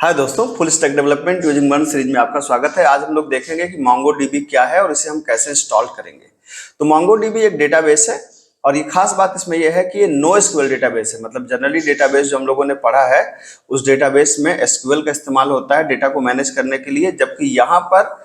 हाय दोस्तों, full stack development using वर्न series में आपका स्वागत है। आज हम लोग देखेंगे कि MongoDB क्या है और इसे हम कैसे इंस्टॉल करेंगे। तो MongoDB एक डेटाबेस है और ये खास बात इसमें यह है कि ये नो एसक्यूएल डेटाबेस है। मतलब जनरली डेटाबेस जो हम लोगों ने पढ़ा है उस डेटाबेस में एसक्यूएल का इस्तेमाल होता है डेटा को मैनेज करने के लिए, जबकि यहाँ पर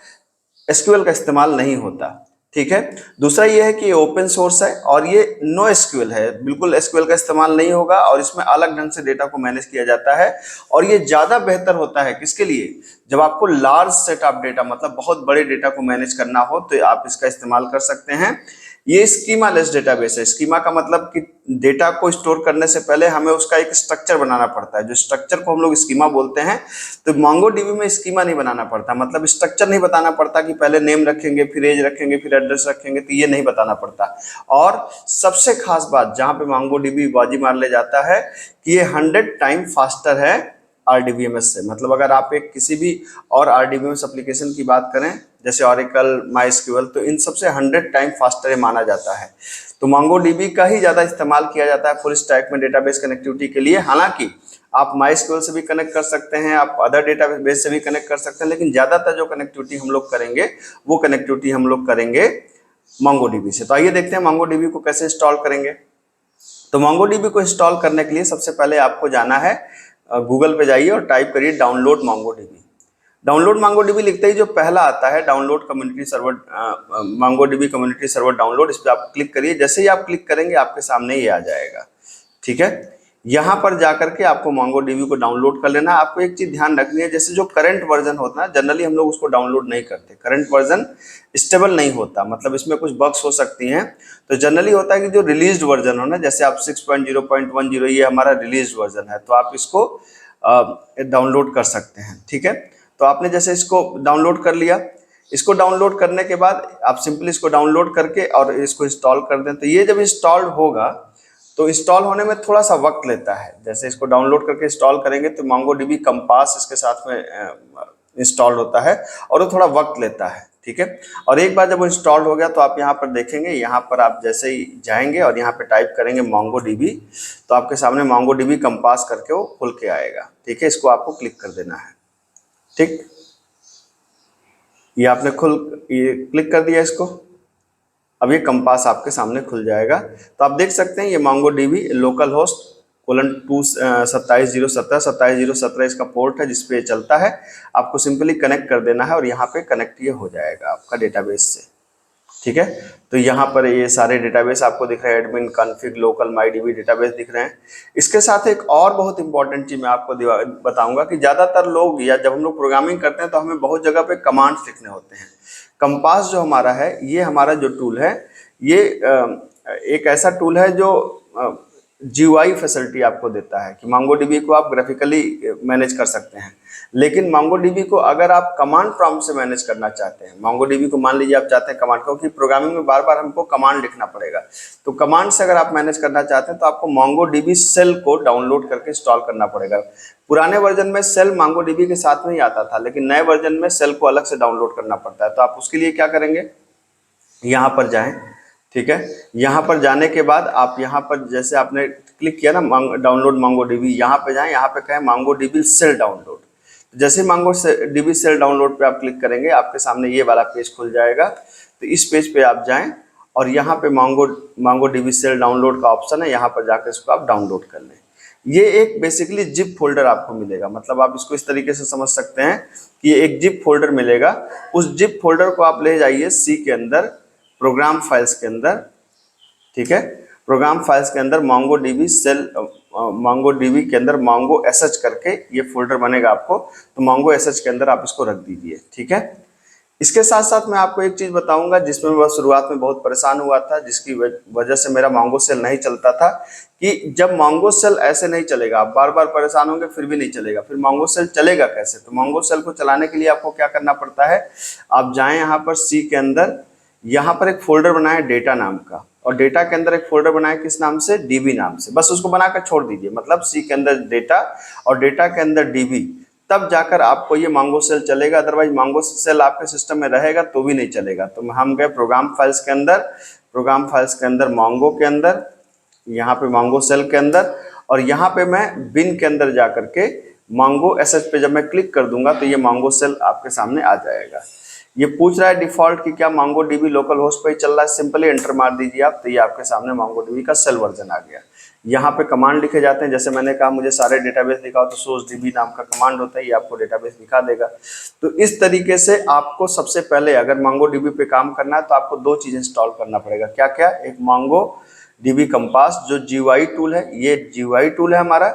एसक्यूएल का इस्तेमाल नहीं होता। ठीक है। दूसरा ये है कि ये ओपन सोर्स है और ये नो एसक्यूएल है, बिल्कुल एसक्यूएल का इस्तेमाल नहीं होगा और इसमें अलग ढंग से डेटा को मैनेज किया जाता है। और ये ज्यादा बेहतर होता है किसके लिए? जब आपको लार्ज सेट ऑफ डेटा, मतलब बहुत बड़े डेटा को मैनेज करना हो तो आप इसका इस्तेमाल कर सकते हैं। ये स्कीमा लेस डेटाबेस है। स्कीमा का मतलब कि डेटा को स्टोर करने से पहले हमें उसका एक स्ट्रक्चर बनाना पड़ता है, जो स्ट्रक्चर को हम लोग स्कीमा बोलते हैं। तो MongoDB में स्कीमा नहीं बनाना पड़ता, मतलब स्ट्रक्चर नहीं बताना पड़ता कि पहले नेम रखेंगे, फिर एज रखेंगे, फिर एड्रेस रखेंगे, तो ये नहीं बताना पड़ता। और सबसे खास बात जहां पे MongoDB बाजी मार ले जाता है कि ये 100 टाइम फास्टर है RDBMS से। मतलब अगर आप एक किसी भी और RDBMS एप्लीकेशन की बात करें जैसे Oracle, MySQL, तो इन सबसे 100 टाइम फास्टर माना जाता है। तो MongoDB का ही ज्यादा इस्तेमाल किया जाता है फुल स्टैक में डेटाबेस कनेक्टिविटी के लिए। हालांकि आप MySQL से भी कनेक्ट कर सकते हैं, आप अदर डेटाबेस से भी कनेक्ट कर सकते हैं, लेकिन ज्यादातर जो कनेक्टिविटी हम लोग करेंगे वो कनेक्टिविटी हम लोग करेंगे MongoDB से। तो आइए देखते हैं MongoDB को कैसे इंस्टॉल करेंगे। तो MongoDB को इंस्टॉल करने के लिए सबसे पहले आपको जाना है, गूगल पे जाइए और टाइप करिए डाउनलोड MongoDB। डाउनलोड MongoDB लिखते ही जो पहला आता है download community server, MongoDB community server download, इस पर आप क्लिक करिए। जैसे ही आप क्लिक करेंगे आपके सामने ये आ जाएगा। ठीक है। यहाँ पर जाकर के आपको MongoDB को डाउनलोड कर लेना। आपको एक चीज ध्यान रखनी है, जैसे जो करंट वर्जन होता है जनरली हम लोग उसको डाउनलोड नहीं करते। करंट वर्जन स्टेबल नहीं होता, मतलब इसमें कुछ बग्स हो सकती हैं। तो जनरली होता है कि जो रिलीज्ड वर्जन हो ना, जैसे आप 6.0.10 ये हमारा रिलीज्ड वर्जन है, तो आप इसको डाउनलोड कर सकते हैं। ठीक है। तो आपने जैसे इसको डाउनलोड कर लिया, इसको डाउनलोड करने के बाद आप सिंपली इसको डाउनलोड करके और इसको इंस्टॉल कर दें। तो ये जब इंस्टॉल्ड होगा तो इंस्टॉल होने में थोड़ा सा वक्त लेता है। जैसे इसको डाउनलोड करके इंस्टॉल करेंगे तो MongoDB कंपास इसके साथ में इंस्टॉल होता है और वो थोड़ा वक्त लेता है। ठीक है। और एक बार जब वो इंस्टॉल हो गया तो आप यहाँ पर देखेंगे, यहाँ पर आप जैसे ही जाएंगे और यहाँ पे टाइप करेंगे MongoDB, तो आपके सामने MongoDB कंपास करके वो खुल के आएगा। ठीक है। इसको आपको क्लिक कर देना है। ठीक, ये आपने ये क्लिक कर दिया इसको। अब ये कंपास आपके सामने खुल जाएगा। तो आप देख सकते हैं ये MongoDB लोकल होस्ट :27017 इसका पोर्ट है जिसपे चलता है। आपको सिंपली कनेक्ट कर देना है और यहाँ पे कनेक्ट ये हो जाएगा आपका डेटाबेस से। ठीक है। तो यहाँ पर ये सारे डेटाबेस आपको दिख रहे हैं, admin, config, local, MyDB database दिख रहे हैं। इसके साथ एक और बहुत इंपॉर्टेंट चीज मैं आपको बताऊंगा कि ज्यादातर लोग या जब हम लोग प्रोग्रामिंग करते हैं तो हमें बहुत जगह पे कमांड्स लिखने होते हैं। कंपास जो हमारा है, ये हमारा जो टूल है, ये एक ऐसा टूल है जो GUI फैसिलिटी आपको देता है कि MongoDB को आप ग्राफिकली मैनेज कर सकते हैं। लेकिन MongoDB को अगर आप कमांड प्रॉम्प्ट से मैनेज करना चाहते हैं, MongoDB को मान लीजिए आप चाहते हैं कमांड, क्योंकि प्रोग्रामिंग में बार बार हमको कमांड लिखना पड़ेगा, तो कमांड से अगर आप मैनेज करना चाहते हैं तो आपको MongoDB सेल को डाउनलोड करके इंस्टॉल करना पड़ेगा। पुराने वर्जन में सेल MongoDB के साथ में ही आता था, लेकिन नए वर्जन में सेल को अलग से डाउनलोड करना पड़ता है। तो आप उसके लिए क्या करेंगे, यहाँ पर जाएं। ठीक है। यहाँ पर जाने के बाद आप यहाँ पर जैसे आपने क्लिक किया ना डाउनलोड MongoDB, यहाँ पे जाएं, यहाँ पे कहें MongoDB सेल डाउनलोड। जैसे MongoDB सेल डाउनलोड पे आप क्लिक करेंगे आपके सामने ये वाला पेज खुल जाएगा। तो इस पेज पे आप जाएं और यहाँ पे MongoDB सेल डाउनलोड का ऑप्शन है, यहाँ पर जाकर इसको आप डाउनलोड कर लें। ये एक बेसिकली जिप फोल्डर आपको मिलेगा, मतलब आप इसको इस तरीके से समझ सकते हैं कि ये एक जिप फोल्डर मिलेगा। उस जिप फोल्डर को आप ले जाइए C के अंदर, प्रोग्राम फाइल्स के अंदर। ठीक है। प्रोग्राम फाइल्स के अंदर MongoDB के अंदर Mongo sh करके ये फोल्डर बनेगा आपको, तो Mongo sh के अंदर आप इसको रख दीजिए। ठीक है। इसके साथ साथ मैं आपको एक चीज बताऊंगा जिसमें मैं शुरुआत में बहुत परेशान हुआ था, जिसकी वजह से मेरा Mongo सेल नहीं चलता था, कि जब Mongo सेल ऐसे नहीं चलेगा, आप बार बार परेशान होंगे फिर भी नहीं चलेगा, फिर Mongo सेल चलेगा कैसे? तो Mongo सेल को चलाने के लिए आपको क्या करना पड़ता है, आप जाएं यहाँ पर C के अंदर, यहाँ पर एक फोल्डर बनाए डेटा नाम का, और डेटा के अंदर एक फोल्डर बनाए किस नाम से, DB नाम से। बस उसको बनाकर छोड़ दीजिए, मतलब C के अंदर डेटा और डेटा के अंदर DB, तब जाकर आपको ये Mongo सेल चलेगा। अदरवाइज Mongo सेल आपके सिस्टम में रहेगा तो भी नहीं चलेगा। तो हम गए प्रोग्राम फाइल्स के अंदर, प्रोग्राम फाइल्स के अंदर Mongo के अंदर, यहाँ पे Mongo सेल के अंदर, और यहाँ पे मैं बिन के अंदर जा करके Mongo SS पे जब मैं क्लिक कर दूंगा तो ये Mongo सेल आपके सामने आ जाएगा। ये पूछ रहा है डिफॉल्ट कि क्या MongoDB लोकल होस्ट पे ही चल रहा है, सिंपली एंटर मार दीजिए आप, तो ये आपके सामने MongoDB का सेल वर्जन आ गया। यहाँ पे कमांड लिखे जाते हैं, जैसे मैंने कहा मुझे सारे डेटाबेस दिखाओ तो sourcedb नाम का कमांड होता है, ये आपको डेटाबेस दिखा देगा। तो इस तरीके से आपको सबसे पहले अगर MongoDB पे काम करना है तो आपको दो चीज इंस्टॉल करना पड़ेगा। क्या क्या? एक MongoDB कंपास जो GUI टूल है, ये GUI टूल है हमारा,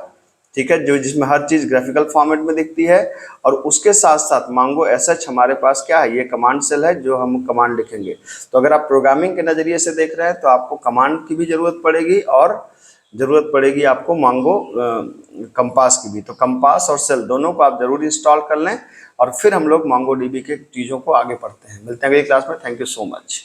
ठीक है, जो जिसमें हर चीज ग्राफिकल फॉर्मेट में दिखती है। और उसके साथ साथ Mongo SH हमारे पास क्या है, ये कमांड सेल है जो हम कमांड लिखेंगे। तो अगर आप प्रोग्रामिंग के नजरिए से देख रहे हैं तो आपको कमांड की भी जरूरत पड़ेगी और जरूरत पड़ेगी आपको Mongo कंपास की भी। तो कंपास और सेल दोनों को आप जरूर इंस्टॉल कर लें और फिर हम लोग MongoDB के चीजों को आगे पढ़ते हैं। मिलते हैं अगली क्लास में। Thank you so much.